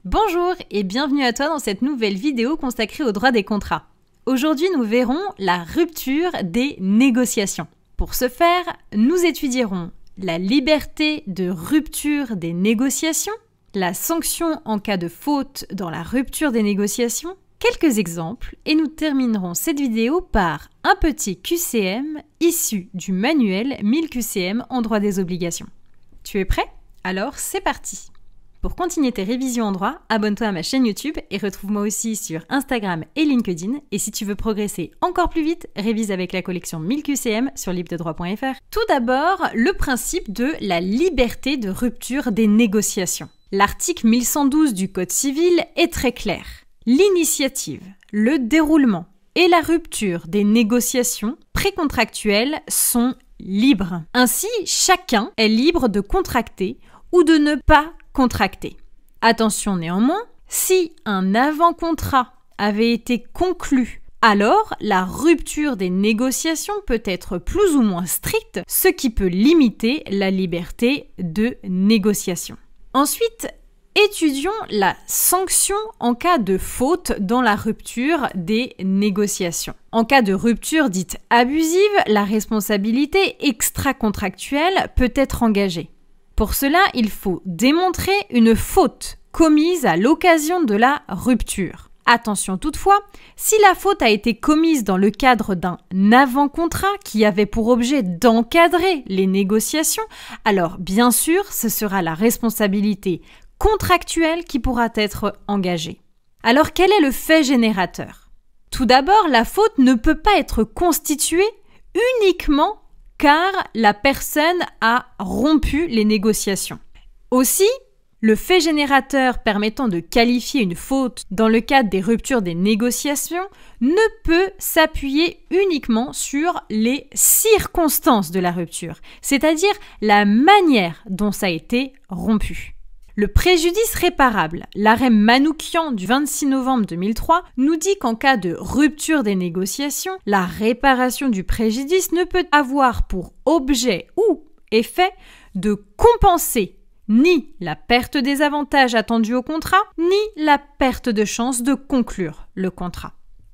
Bonjour et bienvenue à toi dans cette nouvelle vidéo consacrée au droit des contrats. Aujourd'hui, nous verrons la rupture des négociations. Pour ce faire, nous étudierons la liberté de rupture des négociations, la sanction en cas de faute dans la rupture des négociations, quelques exemples et nous terminerons cette vidéo par un petit QCM issu du manuel 1000 QCM en droit des obligations. Tu es prêt? Alors c'est parti! Pour continuer tes révisions en droit, abonne-toi à ma chaîne YouTube et retrouve-moi aussi sur Instagram et LinkedIn. Et si tu veux progresser encore plus vite, révise avec la collection 1000 QCM sur libredroit.fr. Tout d'abord, le principe de la liberté de rupture des négociations. L'article 1112 du Code civil est très clair. L'initiative, le déroulement et la rupture des négociations précontractuelles sont libres. Ainsi, chacun est libre de contracter ou de ne pas contracter. Attention néanmoins, si un avant-contrat avait été conclu, alors la rupture des négociations peut être plus ou moins stricte, ce qui peut limiter la liberté de négociation. Ensuite, étudions la sanction en cas de faute dans la rupture des négociations. En cas de rupture dite abusive, la responsabilité extra-contractuelle peut être engagée. Pour cela, il faut démontrer une faute commise à l'occasion de la rupture. Attention toutefois, si la faute a été commise dans le cadre d'un avant-contrat qui avait pour objet d'encadrer les négociations, alors bien sûr, ce sera la responsabilité contractuelle qui pourra être engagée. Alors quel est le fait générateur? Tout d'abord, la faute ne peut pas être constituée uniquement car la personne a rompu les négociations. Aussi, le fait générateur permettant de qualifier une faute dans le cadre des ruptures des négociations ne peut s'appuyer uniquement sur les circonstances de la rupture, c'est-à-dire la manière dont ça a été rompu. Le préjudice réparable, l'arrêt Manoukian du 26 novembre 2003, nous dit qu'en cas de rupture des négociations, la réparation du préjudice ne peut avoir pour objet ou effet de compenser ni la perte des avantages attendus au contrat, ni la perte de chance de conclure le contrat.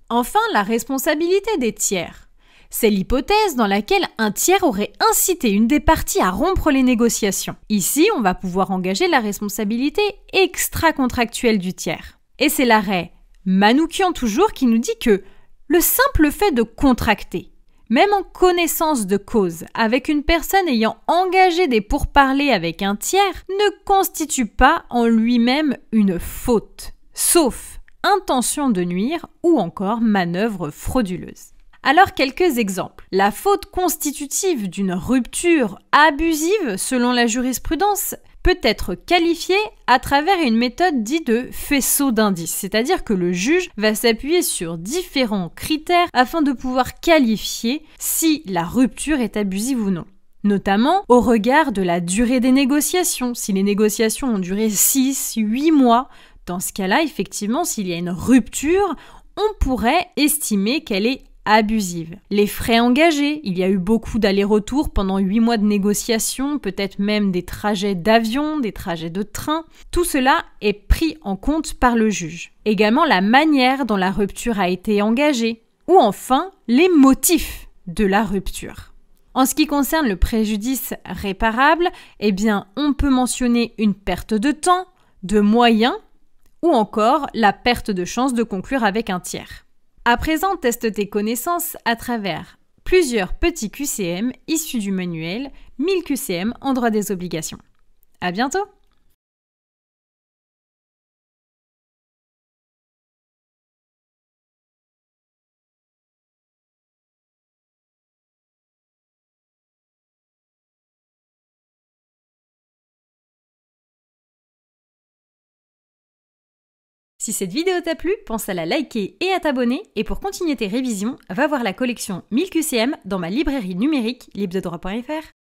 Enfin, la responsabilité des tiers. C'est l'hypothèse dans laquelle un tiers aurait incité une des parties à rompre les négociations. Ici, on va pouvoir engager la responsabilité extra-contractuelle du tiers. Et c'est l'arrêt Manoukian toujours qui nous dit que le simple fait de contracter, même en connaissance de cause, avec une personne ayant engagé des pourparlers avec un tiers, ne constitue pas en lui-même une faute, sauf intention de nuire ou encore manœuvre frauduleuse. Alors quelques exemples. La faute constitutive d'une rupture abusive, selon la jurisprudence, peut être qualifiée à travers une méthode dite de faisceau d'indices, c'est-à-dire que le juge va s'appuyer sur différents critères afin de pouvoir qualifier si la rupture est abusive ou non. Notamment au regard de la durée des négociations. Si les négociations ont duré 6-8 mois, dans ce cas-là, effectivement, s'il y a une rupture, on pourrait estimer qu'elle est abusive. Les frais engagés, il y a eu beaucoup d'allers-retours pendant 8 mois de négociations, peut-être même des trajets d'avion, des trajets de train. Tout cela est pris en compte par le juge. Également la manière dont la rupture a été engagée. Ou enfin, les motifs de la rupture. En ce qui concerne le préjudice réparable, eh bien, on peut mentionner une perte de temps, de moyens, ou encore la perte de chance de conclure avec un tiers. À présent, teste tes connaissances à travers plusieurs petits QCM issus du manuel 1000 QCM en droit des obligations. À bientôt! Si cette vidéo t'a plu, pense à la liker et à t'abonner. Et pour continuer tes révisions, va voir la collection 1000 QCM dans ma librairie numérique libredroit.fr.